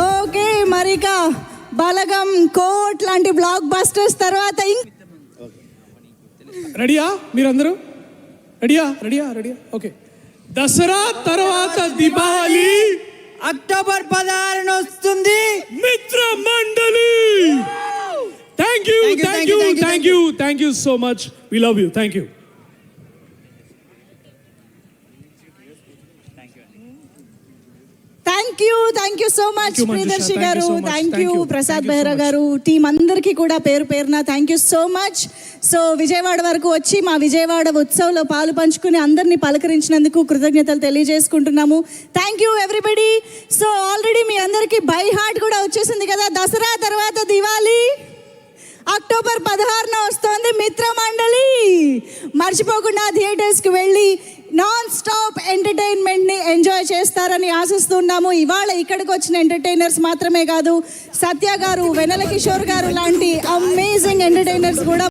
Okay మరిక బలగం coat లాంటి black busters తర్వాత రెడీయా మీరందరూ? రెడీయా ఓకే. దసరా తర్వాత దీపావళి అక్టోబర్ 16 వస్తుంది. Mithra Mandali. Thank you so much. We love you. Thank you. Thank you so much Priyadarshi garu. Thank you Prasad Behra గారు. టీం అందరికీ కూడా పేరు పేరున thank you so much. So Vijayawada వరకు వచ్చి మా విజయవాడ ఉత్సవ్లో పాలు పంచుకుని అందరినీ పలకరించినందుకు కృతజ్ఞతలు తెలియజేసుకుంటున్నాము. Thank you everybody. So already మీ అందరికీ బై హార్ట్ కూడా వచ్చేసింది కదా. దసరా తర్వాత దివాళీ అక్టోబర్ 16న వస్తోంది మిత్ర మండలి. మర్చిపోకుండా థియేటర్స్కి వెళ్ళి నాన్ స్టాప్ ఎంటర్టైన్మెంట్ని ఎంజాయ్ చేస్తారని ఆశిస్తున్నాము. ఇవాళ ఇక్కడికి వచ్చిన ఎంటర్టైనర్స్ మాత్రమే కాదు, సత్య గారు, వెన్నెల కిషోర్ గారు లాంటి అమేజింగ్ ఎంటర్టైనర్స్ కూడా